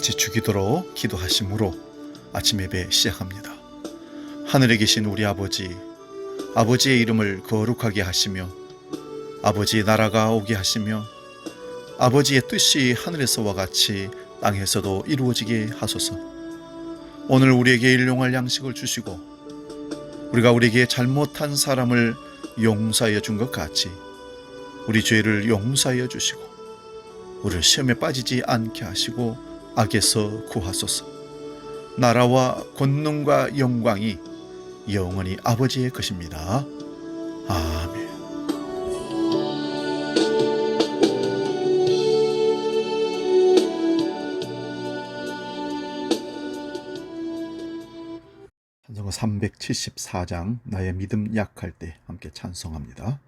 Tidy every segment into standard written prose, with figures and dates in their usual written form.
같이 주기도록 기도하심으로 아침 예배 시작합니다. 하늘에 계신 우리 아버지, 아버지의 이름을 거룩하게 하시며 아버지의 나라가 오게 하시며 아버지의 뜻이 하늘에서와 같이 땅에서도 이루어지게 하소서. 오늘 우리에게 일용할 양식을 주시고 우리가 우리에게 잘못한 사람을 용서하여 준 것 같이 우리 죄를 용서하여 주시고 우리를 시험에 빠지지 않게 하시고 악에서 구하소서. 나라와 권능과 영광이 영원히 아버지의 것입니다. 아멘. 찬송가 374장 나의 믿음 약할 때 함께 찬송합니다.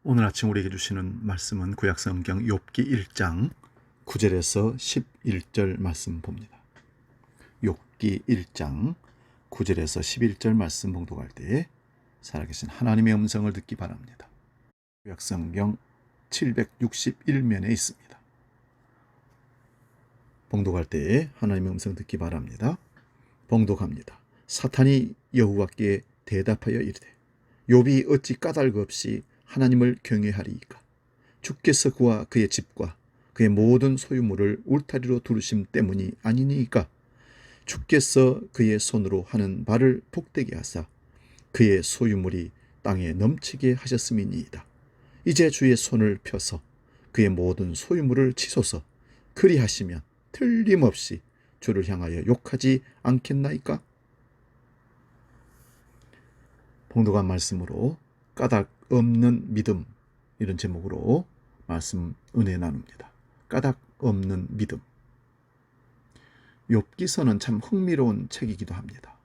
오늘 아침 우리에게 주시는 말씀은 구약성경 욥기 1장 9절에서 11절 말씀 봅니다. 욥기 1장 9절에서 11절 말씀 봉독할 때 살아계신 하나님의 음성을 듣기 바랍니다. 구약성경 761면에 있습니다. 봉독할 때 하나님의 음성 듣기 바랍니다. 봉독합니다. 사탄이 여호와께 대답하여 이르되 욥이 어찌 까닭 없이 하나님을 경외하리이까? 주께서 그와 그의 집과 그의 모든 소유물을 울타리로 두르심 때문이 아니니이까? 주께서 그의 손으로 하는 바를 복되게 하사 그의 소유물이 땅에 넘치게 하셨음이니이다. 이제 주의 손을 펴서 그의 모든 소유물을 치소서. 그리하시면 틀림없이 주를 향하여 욕하지 않겠나이까? 봉독한 말씀으로 까닭 없는 믿음, 이런 제목으로 말씀 은혜 나눕니다. 까닭 없는 믿음. 욥기서는 참 흥미로운 책이기도 합니다.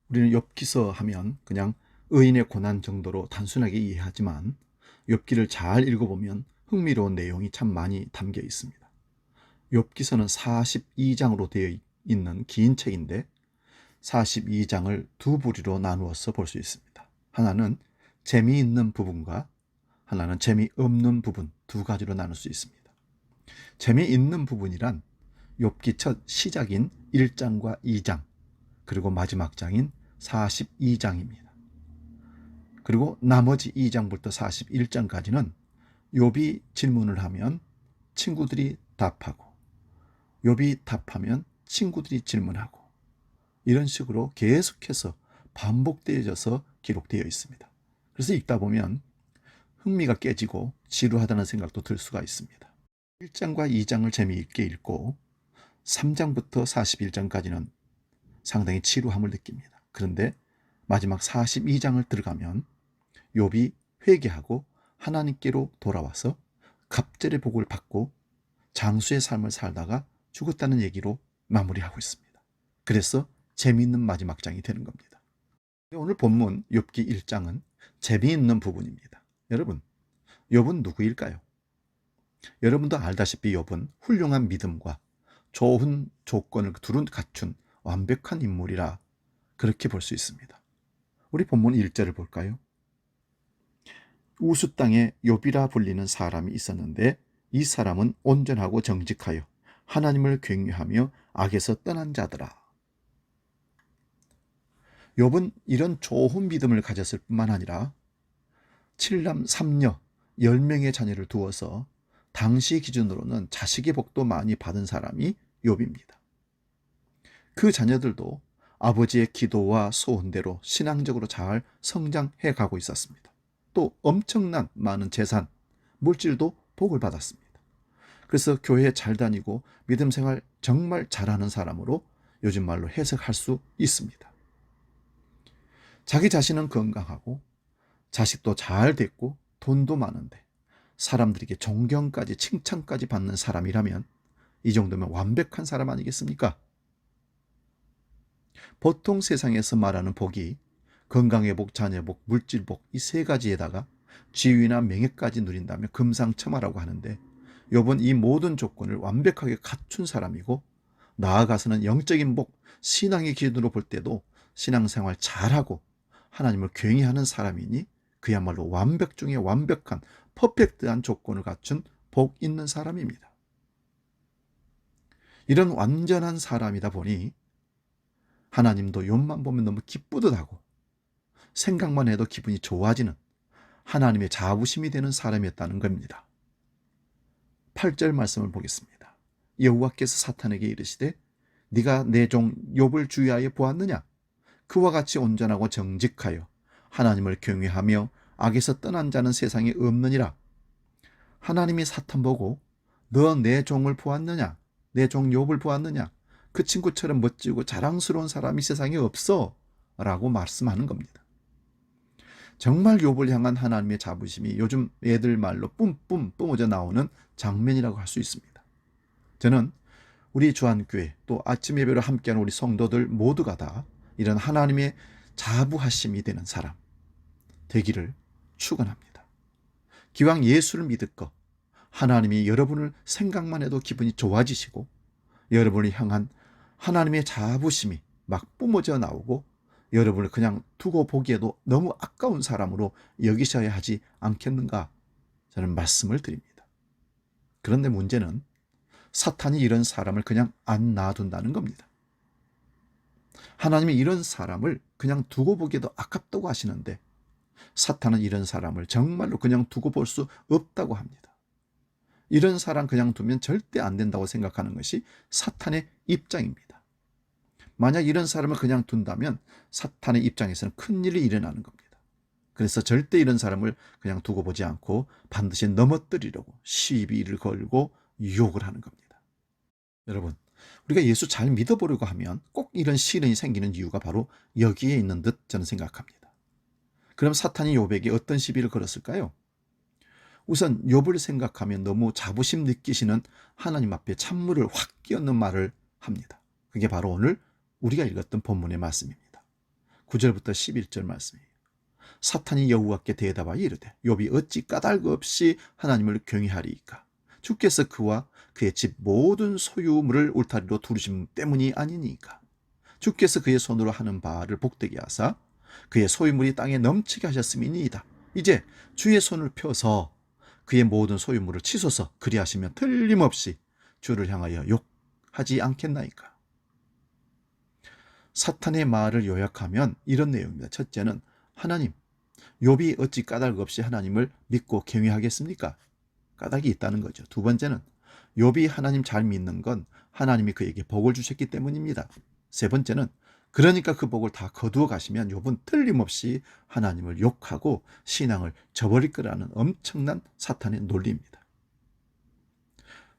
우리는 욥기서 하면 그냥 의인의 고난 정도로 단순하게 이해하지만 욥기를 잘 읽어보면 흥미로운 내용이 참 많이 담겨 있습니다. 욥기서는 42장으로 되어 있는 긴 책인데 42장을 두 부류로 나누어서 볼 수 있습니다. 하나는 재미있는 부분과 하나는 재미없는 부분, 두 가지로 나눌 수 있습니다. 재미있는 부분이란 욥기 첫 시작인 1장과 2장, 그리고 마지막 장인 42장입니다. 그리고 나머지 2장부터 41장까지는 욥이 질문을 하면 친구들이 답하고 욥이 답하면 친구들이 질문하고 이런 식으로 계속해서 반복되어져서 기록되어 있습니다. 그래서 읽다 보면 흥미가 깨지고 지루하다는 생각도 들 수가 있습니다. 1장과 2장을 재미있게 읽고 3장부터 41장까지는 상당히 지루함을 느낍니다. 그런데 마지막 42장을 들어가면 욥이 회개하고 하나님께로 돌아와서 갑절의 복을 받고 장수의 삶을 살다가 죽었다는 얘기로 마무리하고 있습니다. 그래서 재미있는 마지막 장이 되는 겁니다. 오늘 본문 욥기 1장은 재미있는 부분입니다. 여러분, 욥은 누구일까요? 여러분도 알다시피 욥은 훌륭한 믿음과 좋은 조건을 두루 갖춘 완벽한 인물이라 그렇게 볼 수 있습니다. 우리 본문 1절을 볼까요? 우수 땅에 욥이라 불리는 사람이 있었는데 이 사람은 온전하고 정직하여 하나님을 경외하며 악에서 떠난 자더라. 욥은 이런 좋은 믿음을 가졌을 뿐만 아니라 7남 3녀 10명의 자녀를 두어서 당시 기준으로는 자식의 복도 많이 받은 사람이 욥입니다. 그 자녀들도 아버지의 기도와 소원대로 신앙적으로 잘 성장해 가고 있었습니다. 또 엄청난 많은 재산, 물질도 복을 받았습니다. 그래서 교회에 잘 다니고 믿음 생활 정말 잘하는 사람으로 요즘 말로 해석할 수 있습니다. 자기 자신은 건강하고 자식도 잘 됐고 돈도 많은데 사람들에게 존경까지 칭찬까지 받는 사람이라면 이 정도면 완벽한 사람 아니겠습니까? 보통 세상에서 말하는 복이 건강의 복, 자녀의 복, 물질 복 이 세 가지에다가 지위나 명예까지 누린다면 금상첨화라고 하는데 욥은 이 모든 조건을 완벽하게 갖춘 사람이고 나아가서는 영적인 복, 신앙의 기준으로 볼 때도 신앙생활 잘하고 하나님을 경외하는 사람이니 그야말로 완벽 중에 완벽한 퍼펙트한 조건을 갖춘 복 있는 사람입니다. 이런 완전한 사람이다 보니 하나님도 욥만 보면 너무 기쁘듯하고 생각만 해도 기분이 좋아지는 하나님의 자부심이 되는 사람이었다는 겁니다. 8절 말씀을 보겠습니다. 여호와께서 사탄에게 이르시되 네가 내 종 욥을 주의하여 보았느냐? 그와 같이 온전하고 정직하여 하나님을 경외하며 악에서 떠난 자는 세상에 없느니라. 하나님이 사탄 보고 너 내 종을 보았느냐? 내 종 욥을 보았느냐? 그 친구처럼 멋지고 자랑스러운 사람이 세상에 없어 라고 말씀하는 겁니다. 정말 욥을 향한 하나님의 자부심이 요즘 애들 말로 뿜뿜 뿜어져 나오는 장면이라고 할 수 있습니다. 저는 우리 주안교회 또 아침 예배를 함께하는 우리 성도들 모두가 다 이런 하나님의 자부하심이 되는 사람 되기를 축원합니다. 기왕 예수를 믿을거 하나님이 여러분을 생각만 해도 기분이 좋아지시고 여러분을 향한 하나님의 자부심이 막 뿜어져 나오고 여러분을 그냥 두고 보기에도 너무 아까운 사람으로 여기셔야 하지 않겠는가 저는 말씀을 드립니다. 그런데 문제는 사탄이 이런 사람을 그냥 안 놔둔다는 겁니다. 하나님이 이런 사람을 그냥 두고 보기에도 아깝다고 하시는데 사탄은 이런 사람을 정말로 그냥 두고 볼 수 없다고 합니다. 이런 사람 그냥 두면 절대 안 된다고 생각하는 것이 사탄의 입장입니다. 만약 이런 사람을 그냥 둔다면 사탄의 입장에서는 큰일이 일어나는 겁니다. 그래서 절대 이런 사람을 그냥 두고 보지 않고 반드시 넘어뜨리려고 시비를 걸고 유혹을 하는 겁니다. 여러분, 우리가 예수 잘 믿어보려고 하면 꼭 이런 시련이 생기는 이유가 바로 여기에 있는 듯 저는 생각합니다. 그럼 사탄이 욥에게 어떤 시비를 걸었을까요? 우선 욥을 생각하면 너무 자부심 느끼시는 하나님 앞에 찬물을 확 끼얹는 말을 합니다. 그게 바로 오늘 우리가 읽었던 본문의 말씀입니다. 9절부터 11절 말씀이에요. 사탄이 여호와께 대답하여 이르되 욥이 어찌 까닭 없이 하나님을 경외하리이까? 주께서 그와 그의 집 모든 소유물을 울타리로 두르심 때문이 아니니까. 주께서 그의 손으로 하는 바를 복되게 하사 그의 소유물이 땅에 넘치게 하셨음이니이다. 이제 주의 손을 펴서 그의 모든 소유물을 치소서. 그리하시면 틀림없이 주를 향하여 욕하지 않겠나이까. 사탄의 말을 요약하면 이런 내용입니다. 첫째는 하나님, 욥이 어찌 까닭 없이 하나님을 믿고 경외하겠습니까? 까닭이 있다는 거죠. 두 번째는 욥이 하나님 잘 믿는 건 하나님이 그에게 복을 주셨기 때문입니다. 세 번째는 그러니까 그 복을 다 거두어 가시면 욥은 틀림없이 하나님을 욕하고 신앙을 저버릴 거라는 엄청난 사탄의 논리입니다.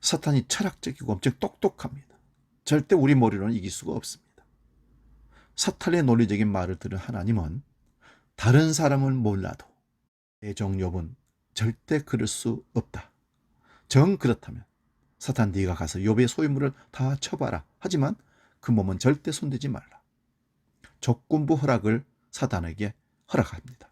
사탄이 철학적이고 엄청 똑똑합니다. 절대 우리 머리로는 이길 수가 없습니다. 사탄의 논리적인 말을 들은 하나님은 다른 사람은 몰라도 내 종 욥은 절대 그럴 수 없다. 정 그렇다면 사탄 네가 가서 욥의 소유물을 다 쳐봐라. 하지만 그 몸은 절대 손대지 말라. 조건부 허락을 사탄에게 허락합니다.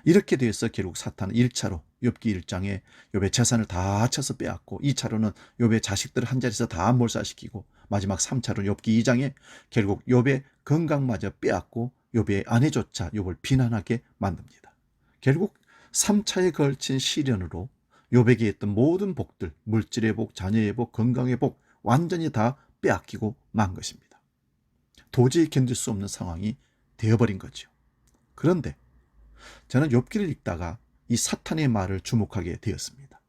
이렇게 돼서 결국 사탄은 1차로 욥기 1장에 욥의 재산을 다 합쳐서 빼앗고, 2차로는 욥의 자식들을 한 자리에서 다 몰살시키고, 마지막 3차로 욥기 2장에 결국 욥의 건강마저 빼앗고 욥의 아내조차 욥을 비난하게 만듭니다. 결국 3차에 걸친 시련으로 욥에게 있던 모든 복들, 물질의 복, 자녀의 복, 건강의 복 완전히 다 빼앗기고 만 것입니다. 도저히 견딜 수 없는 상황이 되어버린 거죠. 그런데 저는 욥기를 읽다가 이 사탄의 말을 주목하게 되었습니다.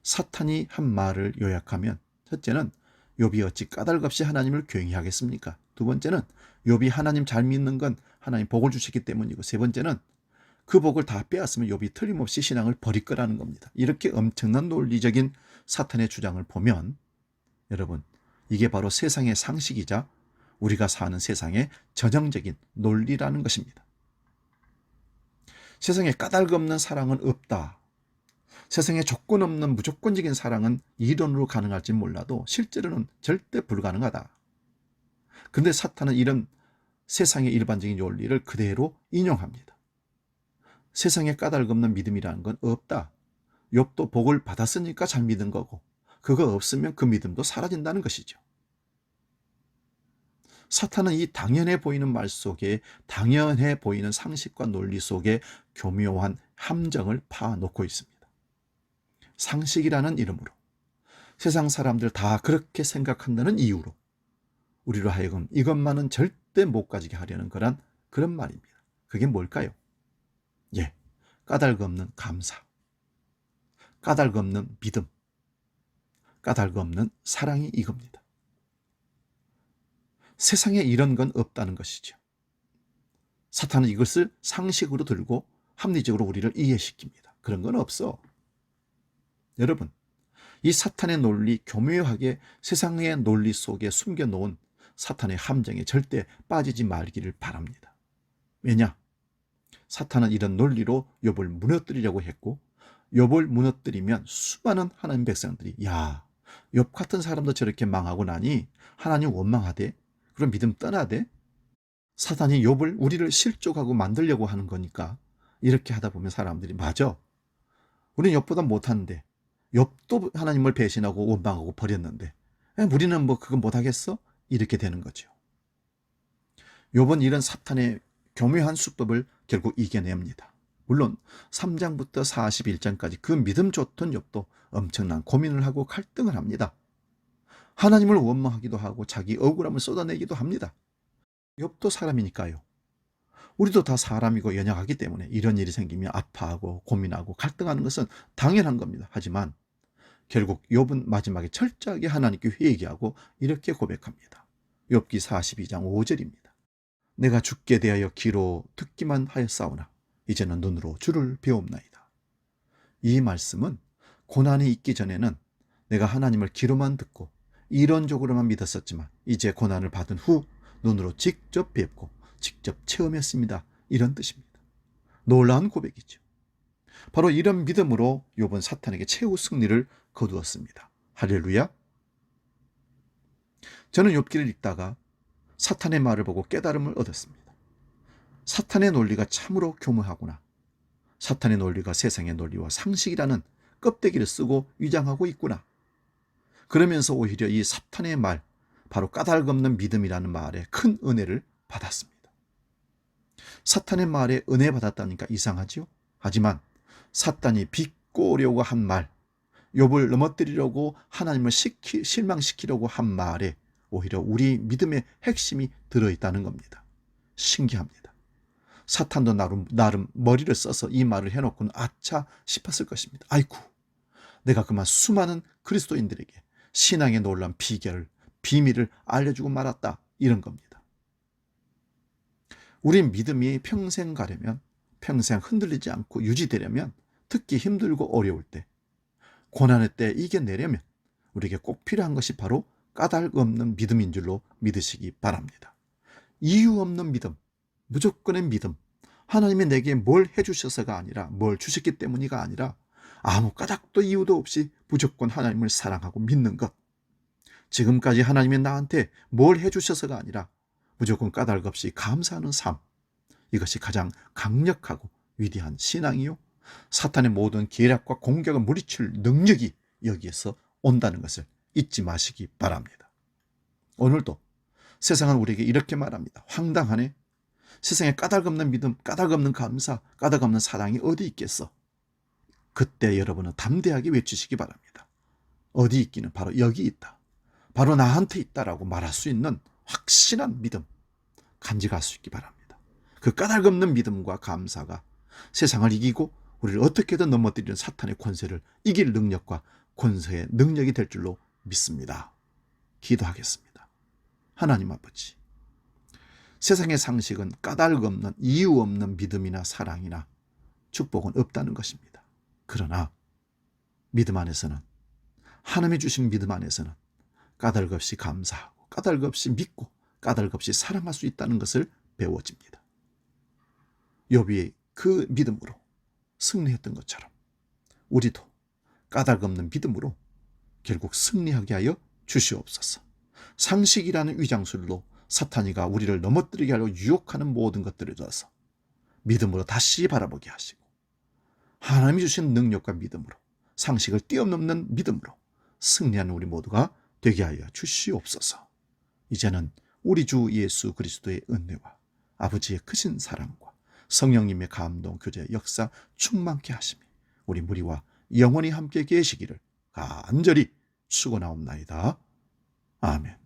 사탄이 한 말을 요약하면, 첫째는 욥이 어찌 까닭없이 하나님을 경외하겠습니까? 두 번째는 욥이 하나님 잘 믿는 건 하나님 복을 주시기 때문이고, 세 번째는 그 복을 다 빼앗으면 욥이 틀림없이 신앙을 버릴 거라는 겁니다. 이렇게 엄청난 논리적인 사탄의 주장을 보면, 여러분, 이게 바로 세상의 상식이자 우리가 사는 세상의 전형적인 논리라는 것입니다. 세상에 까닭 없는 사랑은 없다. 세상에 조건 없는 무조건적인 사랑은 이론으로 가능할지 몰라도 실제로는 절대 불가능하다. 그런데 사탄은 이런 세상의 일반적인 논리를 그대로 인용합니다. 세상에 까닭 없는 믿음이라는 건 없다. 욥도 복을 받았으니까 잘 믿은 거고, 그거 없으면 그 믿음도 사라진다는 것이죠. 사탄은 이 당연해 보이는 말 속에, 당연해 보이는 상식과 논리 속에 교묘한 함정을 파놓고 있습니다. 상식이라는 이름으로, 세상 사람들 다 그렇게 생각한다는 이유로 우리로 하여금 이것만은 절대 못 가지게 하려는 그런 말입니다. 그게 뭘까요? 예, 까닭 없는 감사, 까닭 없는 믿음, 까닭 없는 사랑이 이겁니다. 세상에 이런 건 없다는 것이죠. 사탄은 이것을 상식으로 들고 합리적으로 우리를 이해시킵니다. 그런 건 없어. 여러분, 이 사탄의 논리, 교묘하게 세상의 논리 속에 숨겨놓은 사탄의 함정에 절대 빠지지 말기를 바랍니다. 왜냐? 사탄은 이런 논리로 욥을 무너뜨리려고 했고, 욥을 무너뜨리면 수많은 하나님 백성들이, 야, 욥 같은 사람도 저렇게 망하고 나니 하나님 원망하대? 그럼 믿음 떠나대? 사탄이 욥을, 우리를 실족하고 만들려고 하는 거니까 이렇게 하다 보면 사람들이, 맞아, 우리는 욥보다 못하는데, 욥도 하나님을 배신하고 원망하고 버렸는데 우리는 뭐 그거 못하겠어? 이렇게 되는 거죠. 욥은 이런 사탄의 교묘한 수법을 결국 이겨냅니다. 물론 3장부터 41장까지 그 믿음 좋던 욥도 엄청난 고민을 하고 갈등을 합니다. 하나님을 원망하기도 하고 자기 억울함을 쏟아내기도 합니다. 욥도 사람이니까요. 우리도 다 사람이고 연약하기 때문에 이런 일이 생기면 아파하고 고민하고 갈등하는 것은 당연한 겁니다. 하지만 결국 욥은 마지막에 철저하게 하나님께 회개하고 이렇게 고백합니다. 욥기 42장 5절입니다. 내가 죽게 대하여 귀로 듣기만 하였사오나 이제는 눈으로 주를 배옵나이다. 이 말씀은 고난이 있기 전에는 내가 하나님을 귀로만 듣고 이론적으로만 믿었었지만 이제 고난을 받은 후 눈으로 직접 뵙고 직접 체험했습니다. 이런 뜻입니다. 놀라운 고백이죠. 바로 이런 믿음으로 욥은 사탄에게 최후 승리를 거두었습니다. 할렐루야. 저는 욥기를 읽다가 사탄의 말을 보고 깨달음을 얻었습니다. 사탄의 논리가 참으로 교묘하구나. 사탄의 논리가 세상의 논리와 상식이라는 껍데기를 쓰고 위장하고 있구나. 그러면서 오히려 이 사탄의 말, 바로 까닭 없는 믿음이라는 말에 큰 은혜를 받았습니다. 사탄의 말에 은혜 받았다니까 이상하죠? 하지만 사탄이 비꼬려고 한 말, 욥을 넘어뜨리려고 하나님을 실망시키려고 한 말에 오히려 우리 믿음의 핵심이 들어있다는 겁니다. 신기합니다. 사탄도 나름 머리를 써서 이 말을 해놓고는 아차 싶었을 것입니다. 아이쿠, 내가 그만 수많은 그리스도인들에게 신앙의 놀라운 비밀을 알려주고 말았다, 이런 겁니다. 우리 믿음이 평생 가려면, 평생 흔들리지 않고 유지되려면, 특히 힘들고 어려울 때, 고난의 때 이겨내려면 우리에게 꼭 필요한 것이 바로 까닭 없는 믿음인 줄로 믿으시기 바랍니다. 이유 없는 믿음, 무조건의 믿음, 하나님이 내게 뭘 해주셔서가 아니라, 뭘 주셨기 때문이가 아니라 아무 까닭도 이유도 없이 무조건 하나님을 사랑하고 믿는 것, 지금까지 하나님이 나한테 뭘 해주셔서가 아니라 무조건 까닭 없이 감사하는 삶, 이것이 가장 강력하고 위대한 신앙이요, 사탄의 모든 계략과 공격을 물리칠 능력이 여기에서 온다는 것을 잊지 마시기 바랍니다. 오늘도 세상은 우리에게 이렇게 말합니다. 황당하네. 세상에 까닭 없는 믿음, 까닭 없는 감사, 까닭 없는 사랑이 어디 있겠어? 그때 여러분은 담대하게 외치시기 바랍니다. 어디 있기는 바로 여기 있다. 바로 나한테 있다라고 말할 수 있는 확신한 믿음 간직할 수 있기 바랍니다. 그 까닭 없는 믿음과 감사가 세상을 이기고 우리를 어떻게든 넘어뜨리는 사탄의 권세를 이길 능력과 권세의 능력이 될 줄로 믿습니다. 기도하겠습니다. 하나님 아버지, 세상의 상식은 까닭 없는, 이유 없는 믿음이나 사랑이나 축복은 없다는 것입니다. 그러나 믿음 안에서는, 하나님이 주신 믿음 안에서는 까닭 없이 감사하고 까닭 없이 믿고 까닭 없이 사랑할 수 있다는 것을 배워집니다. 욥이 그 믿음으로 승리했던 것처럼 우리도 까닭 없는 믿음으로 결국 승리하게 하여 주시옵소서. 상식이라는 위장술로 사탄이가 우리를 넘어뜨리게 하려고 유혹하는 모든 것들을 둬서 믿음으로 다시 바라보게 하시고, 하나님이 주신 능력과 믿음으로, 상식을 뛰어넘는 믿음으로 승리하는 우리 모두가 되게 하여 주시옵소서. 이제는 우리 주 예수 그리스도의 은혜와 아버지의 크신 사랑과 성령님의 감동, 교제, 역사 충만케 하심이 우리 무리와 영원히 함께 계시기를 간절히 축원하옵나이다. 아멘.